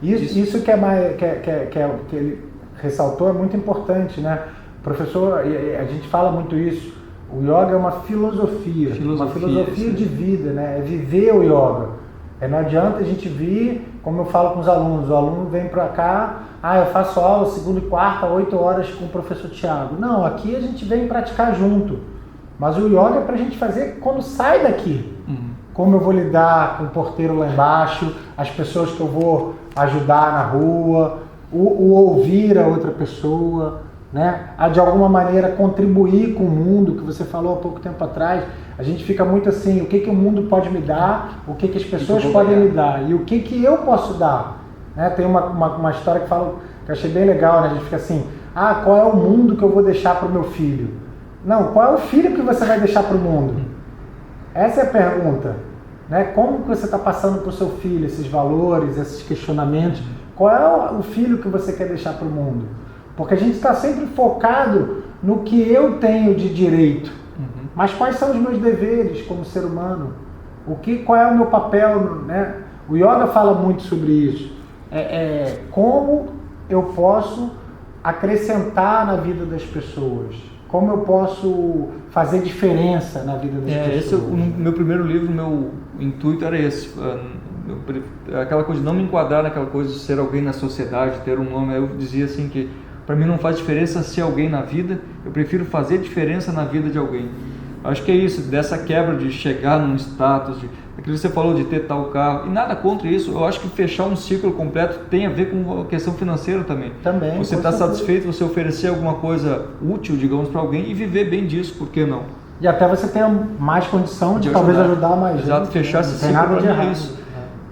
Isso que ele ressaltou é muito importante, né? Professor, a gente fala muito isso, o yoga é uma filosofia de vida, né? É viver o yoga. Não adianta a gente vir, como eu falo com os alunos, o aluno vem para cá, eu faço aula segunda e quarta, 8 horas com o professor Thiago. Não, aqui a gente vem praticar junto, mas o yoga é para a gente fazer quando sai daqui. Como eu vou lidar com o porteiro lá embaixo, as pessoas que eu vou ajudar na rua, o ouvir a outra pessoa, né? A de alguma maneira contribuir com o mundo, que você falou há pouco tempo atrás. A gente fica muito assim, o que o mundo pode me dar, o que as pessoas podem me dar e o que eu posso dar, né? Tem uma história que eu achei bem legal, né? A gente fica assim, qual é o mundo que eu vou deixar para o meu filho? Não, qual é o filho que você vai deixar para o mundo? Essa é a pergunta, né? Como que você está passando para o seu filho esses valores, esses questionamentos? Qual é o filho que você quer deixar para o mundo? Porque a gente está sempre focado no que eu tenho de direito. Mas quais são os meus deveres como ser humano? Qual é o meu papel, né? O yoga fala muito sobre isso. Como eu posso acrescentar na vida das pessoas? Como eu posso fazer diferença na vida das pessoas? No meu primeiro livro, meu intuito era esse. Aquela coisa de não me enquadrar naquela coisa de ser alguém na sociedade, ter um nome. Eu dizia assim que para mim não faz diferença ser alguém na vida, eu prefiro fazer diferença na vida de alguém. Acho que é isso, dessa quebra de chegar num status, aquilo que você falou de ter tal carro, e nada contra isso. Eu acho que fechar um ciclo completo tem a ver com a questão financeira também. Você está satisfeito, você oferecer alguma coisa útil, digamos, para alguém e viver bem disso, por que não? E até você tenha mais condição de talvez ajudar mais gente. Exato, fechar esse ciclo para mim é isso.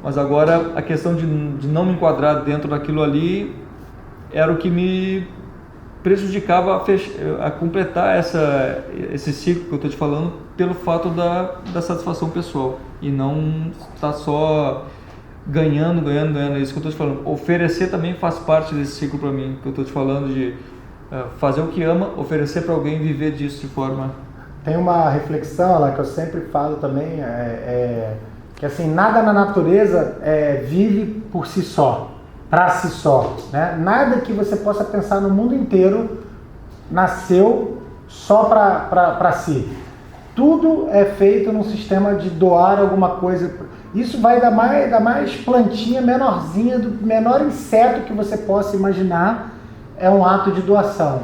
Mas agora a questão de não me enquadrar dentro daquilo ali era o que me prejudicava a completar esse ciclo que eu estou te falando, pelo fato da satisfação pessoal e não estar só ganhando. É isso que eu estou te falando. Oferecer também faz parte desse ciclo para mim, que eu estou te falando de fazer o que ama, oferecer para alguém e viver disso de forma... Tem uma reflexão lá que eu sempre falo também, que assim, nada na natureza vive por si só. Para si só, né? Nada que você possa pensar no mundo inteiro nasceu só para si. Tudo é feito num sistema de doar alguma coisa. Isso vai da mais plantinha menorzinha, do menor inseto que você possa imaginar, é um ato de doação.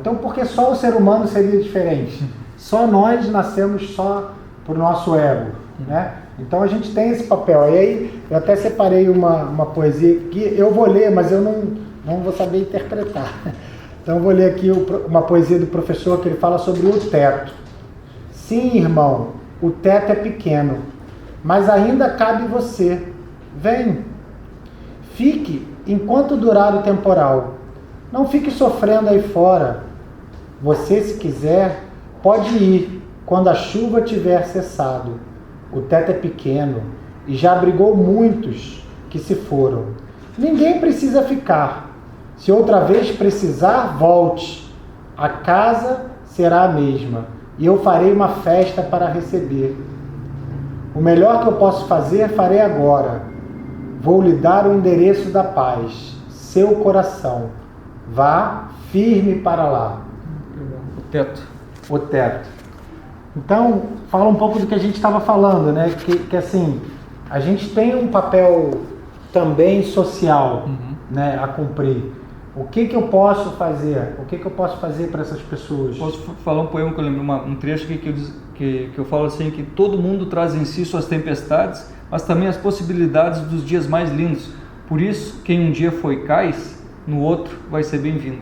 Então, por que só o ser humano seria diferente? Só nós nascemos só para o nosso ego, né? Então a gente tem esse papel. E aí eu até separei uma poesia que eu vou ler, mas eu não vou saber interpretar. Então eu vou ler aqui uma poesia do professor que ele fala sobre o teto. Sim, irmão, o teto é pequeno, mas ainda cabe você. Vem, fique enquanto durar o temporal. Não fique sofrendo aí fora. Você, se quiser, pode ir quando a chuva tiver cessado. O teto é pequeno e já abrigou muitos que se foram. Ninguém precisa ficar. Se outra vez precisar, volte. A casa será a mesma e eu farei uma festa para receber. O melhor que eu posso fazer, farei agora. Vou lhe dar o endereço da paz, seu coração. Vá firme para lá. O teto. O teto. Então, fala um pouco do que a gente estava falando, né? Que assim, a gente tem um papel também social, né, a cumprir. O que eu posso fazer? O que eu posso fazer para essas pessoas? Posso falar um poema que eu lembro, um trecho que eu falo assim, que todo mundo traz em si suas tempestades, mas também as possibilidades dos dias mais lindos. Por isso, quem um dia foi cais, no outro vai ser bem-vindo.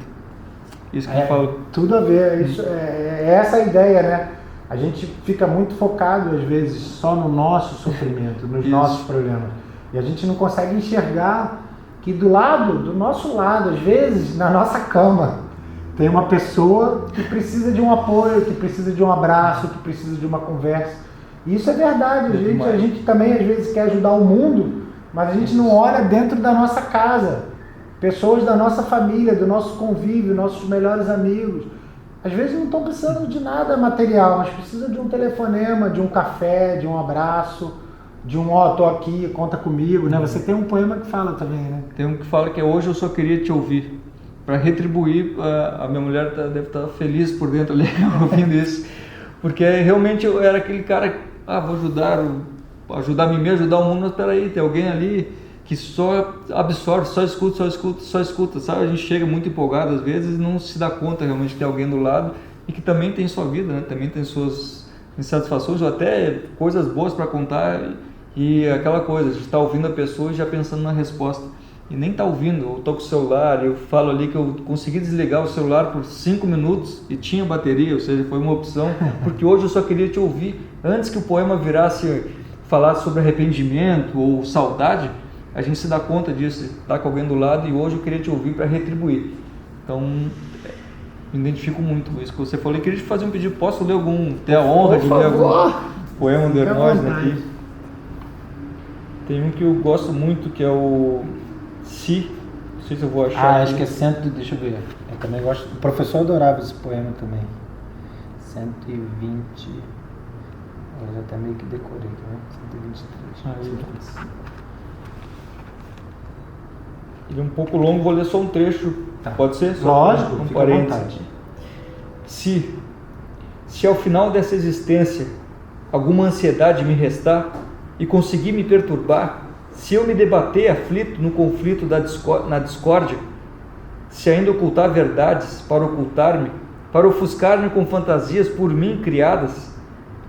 Isso que eu falo. Tudo a ver, é essa a ideia, né? A gente fica muito focado, às vezes, só no nosso sofrimento, nos nossos problemas. E a gente não consegue enxergar que do nosso lado, às vezes, na nossa cama, tem uma pessoa que precisa de um apoio, que precisa de um abraço, que precisa de uma conversa. E isso é verdade. A gente também, às vezes, quer ajudar o mundo, mas a gente não olha dentro da nossa casa. Pessoas da nossa família, do nosso convívio, nossos melhores amigos. Às vezes não estão precisando de nada material, mas precisam de um telefonema, de um café, de um abraço, de um tô aqui, conta comigo, né? Você tem um poema que fala também, né? Tem um que fala que hoje eu só queria te ouvir. Para retribuir, a minha mulher deve estar feliz por dentro ali ouvindo isso. Porque realmente eu era aquele cara, vou ajudar a mim mesmo, ajudar o mundo, mas peraí, tem alguém ali que só absorve, só escuta, sabe? A gente chega muito empolgado às vezes e não se dá conta realmente que tem alguém do lado e que também tem sua vida, né? Também tem suas insatisfações ou até coisas boas para contar e aquela coisa, a gente está ouvindo a pessoa e já pensando na resposta e nem está ouvindo. Eu estou com o celular, eu falo ali que eu consegui desligar o celular por 5 minutos e tinha bateria, ou seja, foi uma opção, porque hoje eu só queria te ouvir. Antes que o poema falasse sobre arrependimento ou saudade, a gente se dá conta disso, está com alguém do lado e hoje eu queria te ouvir para retribuir. Então, me identifico muito com isso que você falou. Eu queria te fazer um pedido, posso ler ter a honra de ler algum poema do Ernósio aqui? Tem um que eu gosto muito, que é o Si, não sei se eu vou achar. Acho que é deixa eu ver. Eu também gosto, o professor adorava esse poema também. 120, eu já até meio que decorei, né? 123. Ele é um pouco longo, vou ler só um trecho. Tá. Pode ser? Lógico, um fica à vontade. Se ao final dessa existência alguma ansiedade me restar e conseguir me perturbar, se eu me debater aflito no conflito na discórdia, se ainda ocultar verdades para ocultar-me, para ofuscar-me com fantasias por mim criadas,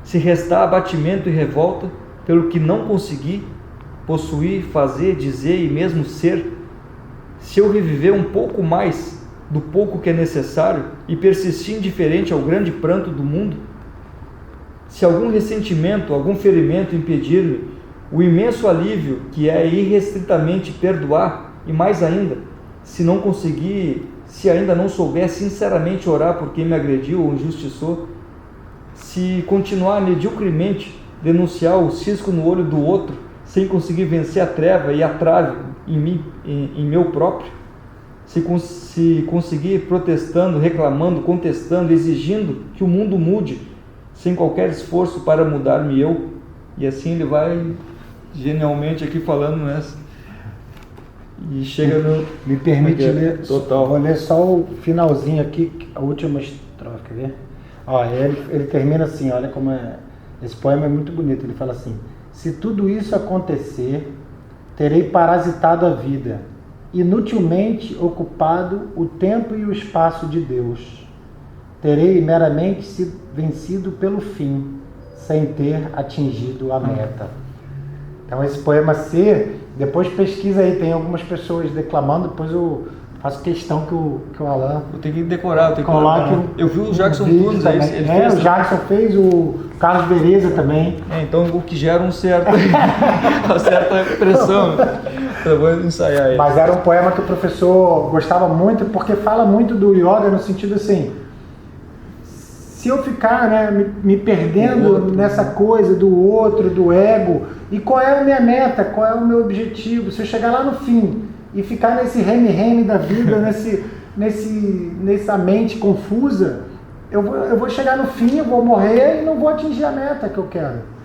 se restar abatimento e revolta pelo que não consegui possuir, fazer, dizer e mesmo ser, se eu reviver um pouco mais do pouco que é necessário e persistir indiferente ao grande pranto do mundo, se algum ressentimento, algum ferimento impedir-me o imenso alívio que é irrestritamente perdoar, e mais ainda, se não conseguir, se ainda não souber sinceramente orar por quem me agrediu ou injustiçou, se continuar medíocremente denunciar o cisco no olho do outro, sem conseguir vencer a treva e a trave em mim, em meu próprio, se conseguir protestando, reclamando, contestando, exigindo que o mundo mude, sem qualquer esforço para mudar-me eu, e assim ele vai genialmente aqui falando nessa, e chega no... Me permite ler, total. Vou ler só o finalzinho aqui, a última estrofe, quer ver? Ó, ele termina assim, olha como é, esse poema é muito bonito, ele fala assim: se tudo isso acontecer, terei parasitado a vida, inutilmente ocupado o tempo e o espaço de Deus. Terei meramente sido vencido pelo fim, sem ter atingido a meta. Então esse poema C, depois pesquisa aí, tem algumas pessoas declamando, depois eu faço questão que o Alan... Eu tenho que decorar, eu vi o Jackson Tunes, ele fez, o Jackson fez, o Carlos Bereza também. Então o que gera uma certa pressão. Eu vou ensaiar aí. Mas era um poema que o professor gostava muito, porque fala muito do yoga no sentido assim, se eu ficar, né, me perdendo nessa coisa do outro, do ego, e qual é a minha meta, qual é o meu objetivo, se eu chegar lá no fim e ficar nesse reme-reme da vida, nessa mente confusa, eu vou chegar no fim, eu vou morrer e não vou atingir a meta que eu quero.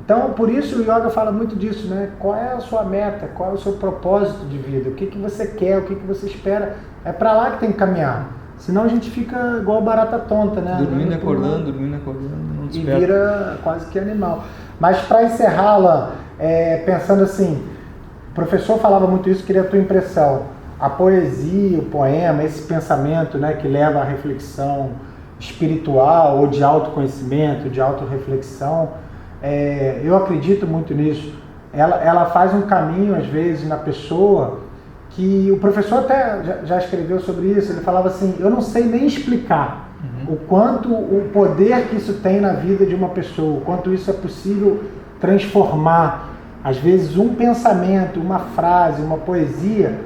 Então, por isso o yoga fala muito disso, né? Qual é a sua meta, qual é o seu propósito de vida, o que você quer, o que você espera, é para lá que tem que caminhar. Senão a gente fica igual barata tonta, né? Dormindo e acordando, não desperta. E vira quase que animal. Mas para encerrá-la, pensando assim, o professor falava muito isso, queria a tua impressão. A poesia, o poema, esse pensamento, né, que leva à reflexão espiritual ou de autoconhecimento, de autorreflexão, eu acredito muito nisso. Ela faz um caminho, às vezes, na pessoa, que o professor até já escreveu sobre isso. Ele falava assim, eu não sei nem explicar o quanto o poder que isso tem na vida de uma pessoa, o quanto isso é possível transformar. Às vezes um pensamento, uma frase, uma poesia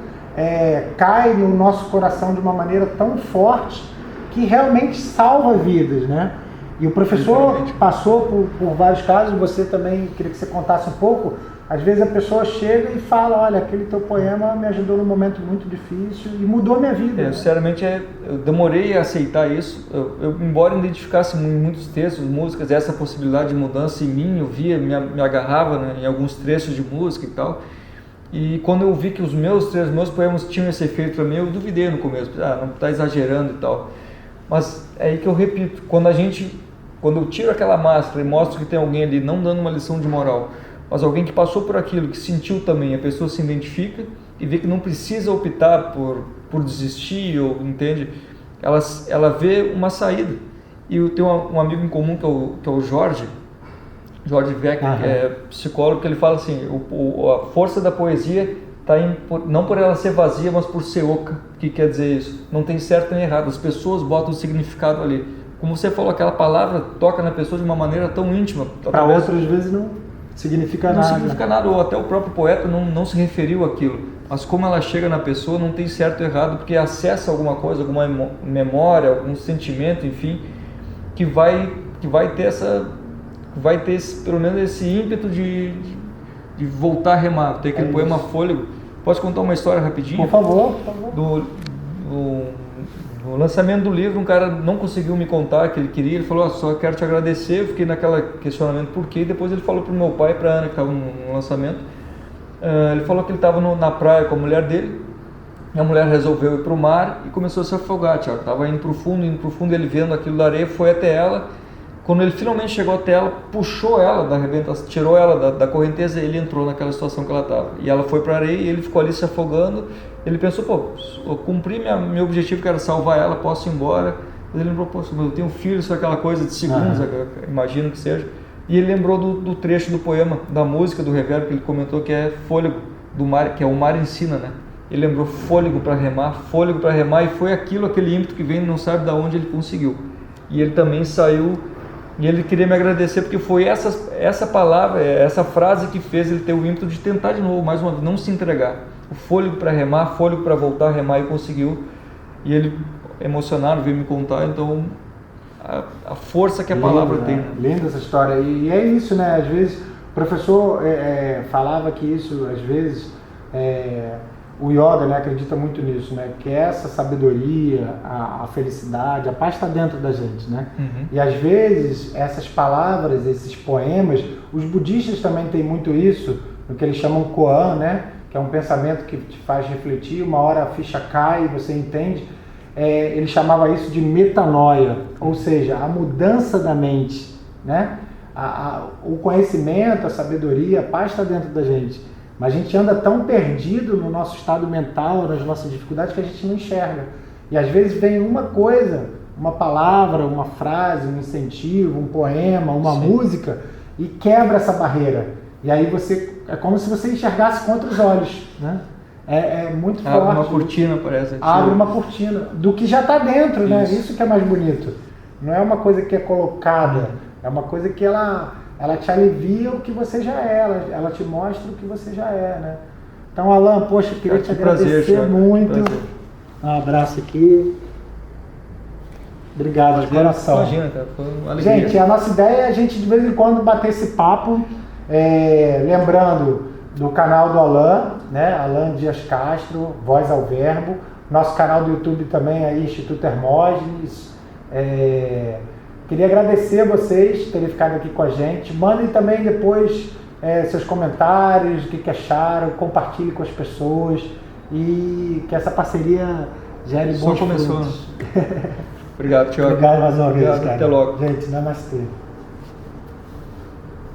cai no nosso coração de uma maneira tão forte que realmente salva vidas, né? E o professor passou por vários casos, você também, queria que você contasse um pouco. Às vezes a pessoa chega e fala, olha, aquele teu poema me ajudou num momento muito difícil e mudou a minha vida. Né? Sinceramente, eu demorei a aceitar isso. Eu embora identificasse em muitos textos, músicas, essa possibilidade de mudança em mim, eu via, me agarrava, né, em alguns trechos de música e tal. E quando eu vi que os meus poemas tinham esse efeito para mim, eu duvidei no começo. Não está exagerando e tal. Mas é aí que eu repito, quando eu tiro aquela máscara e mostro que tem alguém ali não dando uma lição de moral, mas alguém que passou por aquilo, que sentiu também, a pessoa se identifica e vê que não precisa optar por desistir, ou entende? Ela vê uma saída. E eu tenho um amigo em comum que é o Jorge Weck, que é psicólogo, que ele fala assim, a força da poesia está não por ela ser vazia, mas por ser oca. O que quer dizer isso? Não tem certo nem errado, as pessoas botam o significado ali. Como você falou, aquela palavra toca na pessoa de uma maneira tão íntima. Para outras vezes não significa nada. Não significa nada, ou até o próprio poeta não se referiu àquilo. Mas como ela chega na pessoa, não tem certo ou errado, porque acessa alguma coisa, alguma memória, algum sentimento, enfim, que vai ter pelo menos esse ímpeto de voltar a remar. Tem aquele poema Fôlego. Posso contar uma história rapidinho? Por favor. No lançamento do livro, um cara não conseguiu me contar que ele queria, ele falou, só quero te agradecer, eu fiquei naquele questionamento por quê, e depois ele falou para o meu pai e para a Ana, que estavam no lançamento, ele falou que ele estava na praia com a mulher dele, e a mulher resolveu ir para o mar e começou a se afogar, Thiago, estava indo para o fundo, ele vendo aquilo da areia, foi até ela, quando ele finalmente chegou até ela, puxou ela da arrebentação, tirou ela da correnteza, e ele entrou naquela situação que ela estava, e ela foi para a areia e ele ficou ali se afogando. Ele pensou, eu cumpri meu objetivo, que era salvar ela, posso ir embora. Ele lembrou, eu tenho um filho, isso é aquela coisa de segundos, imagino que seja. E ele lembrou do trecho do poema, da música do Reverb, que ele comentou, que é Fôlego do mar, que é o mar ensina, né? Ele lembrou fôlego para remar, e foi aquele ímpeto que vem, não sabe de onde ele conseguiu. E ele também saiu, e ele queria me agradecer, porque foi essa palavra, essa frase que fez ele ter o ímpeto de tentar de novo, mais uma vez, não se entregar. O fôlego para remar, fôlego para voltar a remar, e conseguiu. E ele, emocionado, veio me contar, então, a força que a palavra tem. Né? Linda essa história. E é isso, né? Às vezes, o professor falava que isso, às vezes, o yoga, né, acredita muito nisso, né? Que essa sabedoria, a felicidade, a paz está dentro da gente, né? E às vezes, essas palavras, esses poemas, os budistas também têm muito isso, no que eles chamam koan, né? Que é um pensamento que te faz refletir, uma hora a ficha cai e você entende. Ele chamava isso de metanoia, ou seja, a mudança da mente, né? O conhecimento, a sabedoria, a paz está dentro da gente, mas a gente anda tão perdido no nosso estado mental, nas nossas dificuldades, que a gente não enxerga. E às vezes vem uma coisa uma palavra, uma frase, um incentivo, um poema, uma Sim. música e quebra essa barreira. E aí é como se você enxergasse com outros olhos, né? É muito forte. Abre uma cortina, parece. Abre uma cortina do que já está dentro, né? Isso. Isso que é mais bonito. Não é uma coisa que é colocada, é uma coisa que ela te alivia o que você já é, ela te mostra o que você já é, né? Então, Alan, poxa, eu queria te agradecer muito. Prazer. Um abraço aqui. Obrigado, de coração. Imagina, cara, foi uma alegria. Gente, a nossa ideia é a gente de vez em quando bater esse papo, lembrando do canal do Alan, né? Alan Dias Castro, Voz ao Verbo. Nosso canal do YouTube também aí, Instituto Hermógenes. Queria agradecer a vocês terem ficado aqui com a gente. Mandem também depois seus comentários, o que acharam, compartilhe com as pessoas e que essa parceria gere bons frutos. Obrigado, Thiago. Obrigado mais uma vez, cara. Até logo. Gente, namastê.